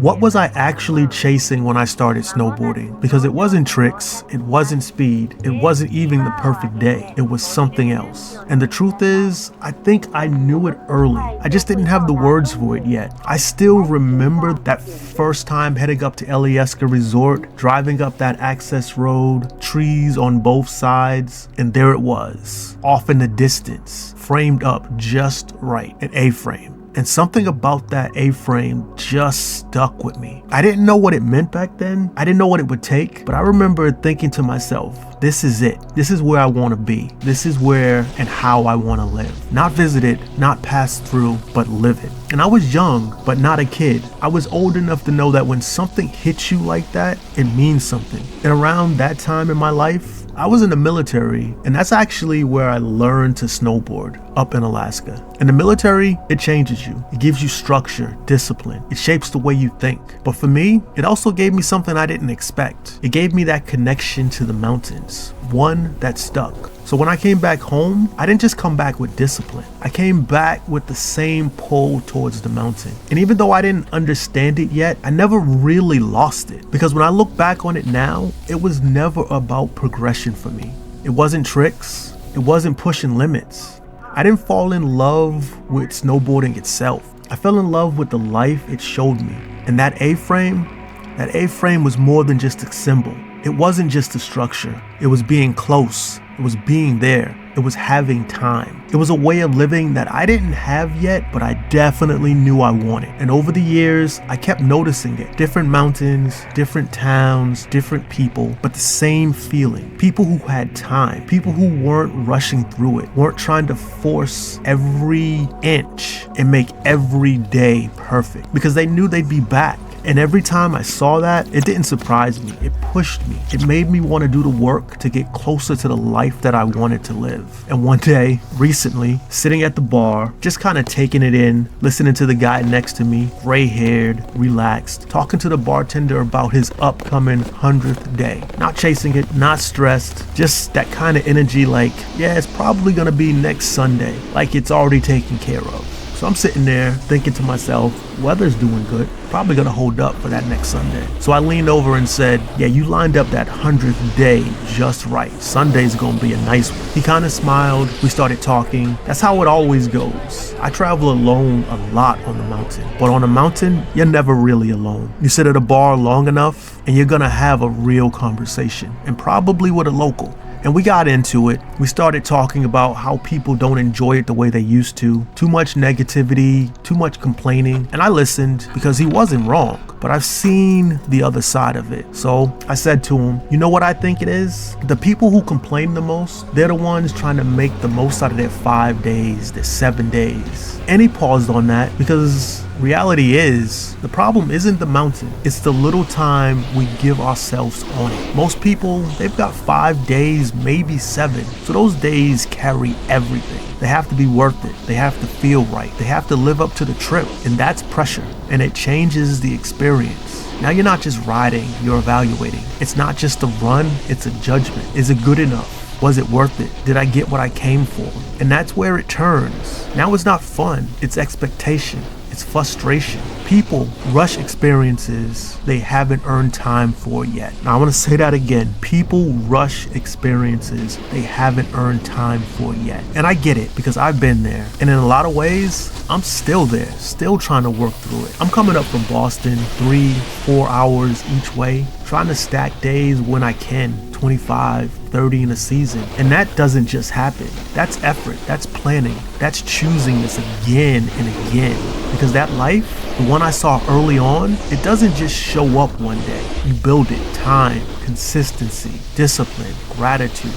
What was I actually chasing when I started snowboarding? Because it wasn't tricks, it wasn't speed, it wasn't even the perfect day. It was something else. And the truth is, I think I knew it early. I just didn't have the words for it yet. I still remember that first time heading up to Alyeska Resort, driving up that access road, trees on both sides, and there it was, off in the distance, framed up just right, an A-frame. And something about that A-frame just stuck with me. I didn't know what it meant back then. I didn't know what it would take, but I remember thinking to myself, this is it. This is where I want to be. This is where and how I want to live. Not visit it, not pass through, but live it. And I was young, but not a kid. I was old enough to know that when something hits you like that, it means something. And around that time in my life, I was in the military, and that's actually where I learned to snowboard, up in Alaska. In the military, it changes you. It gives you structure, discipline. It shapes the way you think. But for me, it also gave me something I didn't expect. It gave me that connection to the mountains, one that stuck. So when I came back home, I didn't just come back with discipline. I came back with the same pull towards the mountain. And even though I didn't understand it yet, I never really lost it. Because when I look back on it now, it was never about progression for me. It wasn't tricks. It wasn't pushing limits. I didn't fall in love with snowboarding itself. I fell in love with the life it showed me. And that A-frame was more than just a symbol. It wasn't just a structure. It was being close. It was being there. It was having time. It was a way of living that I didn't have yet, but I definitely knew I wanted. And over the years, I kept noticing it. Different mountains, different towns, different people, but the same feeling. People who had time. People who weren't rushing through it, weren't trying to force every inch and make every day perfect because they knew they'd be back. And every time I saw that, it didn't surprise me. It pushed me. It made me want to do the work to get closer to the life that I wanted to live. And one day, recently, sitting at the bar, just kind of taking it in, listening to the guy next to me, gray-haired, relaxed, talking to the bartender about his upcoming 100th day. Not chasing it, not stressed, just that kind of energy like, yeah, it's probably gonna be next Sunday, like it's already taken care of. So I'm sitting there thinking to myself, weather's doing good, probably gonna hold up for that next Sunday. So I leaned over and said, yeah, you lined up that 100th day just right. Sunday's gonna be a nice one. He kind of smiled, we started talking. That's how it always goes. I travel alone a lot on the mountain, but on a mountain, you're never really alone. You sit at a bar long enough and you're gonna have a real conversation, and probably with a local. And we got into it. We started talking about how people don't enjoy it the way they used to. Too much negativity, too much complaining. And I listened because he wasn't wrong, but I've seen the other side of it. So I said to him, you know what I think it is? The people who complain the most, they're the ones trying to make the most out of their 5 days, their 7 days. And he paused on that because reality is, the problem isn't the mountain, it's the little time we give ourselves on it. Most people, they've got 5 days, maybe 7. So those days carry everything. They have to be worth it. They have to feel right. They have to live up to the trip. And that's pressure. And it changes the experience. Now you're not just riding, you're evaluating. It's not just a run, it's a judgment. Is it good enough? Was it worth it? Did I get what I came for? And that's where it turns. Now it's not fun, it's expectation. It's frustration. People rush experiences they haven't earned time for yet. Now I want to say that again. People rush experiences they haven't earned time for yet. And I get it because I've been there. And in a lot of ways, I'm still there, still trying to work through it. I'm coming up from Boston 3-4 hours each way, trying to stack days when I can, 25, 30 in a season. And that doesn't just happen. That's effort, that's planning, that's choosing this again and again. Because that life, the one I saw early on, it doesn't just show up one day. You build it, time, consistency, discipline, gratitude,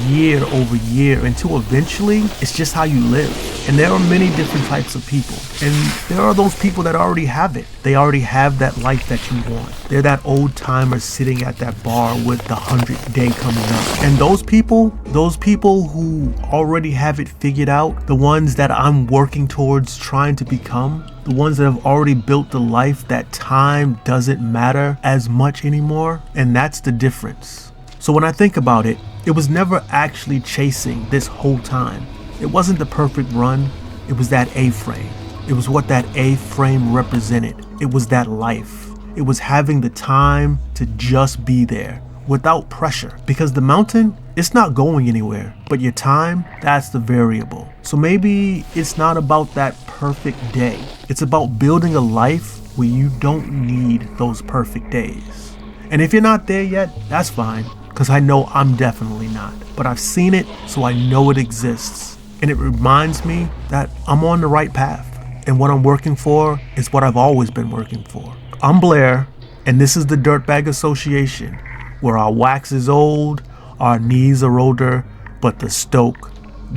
year over year, until eventually it's just how you live. And there are many different types of people. And there are those people that already have it. They already have that life that you want. They're that old timer sitting at that bar with the 100th day coming up. And those people who already have it figured out, the ones that I'm working towards trying to become, the ones that have already built the life that time doesn't matter as much anymore. And that's the difference. So when I think about it, it was never actually chasing this whole time. It wasn't the perfect run. It was that A-frame. It was what that A-frame represented. It was that life. It was having the time to just be there without pressure, because the mountain, it's not going anywhere, but your time, that's the variable. So maybe it's not about that perfect day. It's about building a life where you don't need those perfect days. And if you're not there yet, that's fine, because I know I'm definitely not. But I've seen it, so I know it exists. And it reminds me that I'm on the right path. And what I'm working for is what I've always been working for. I'm Blair, and this is the Dirtbag Association, where our wax is old, our knees are older, but the stoke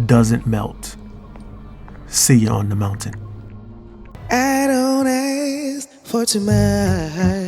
doesn't melt. See you on the mountain. I don't ask for too much.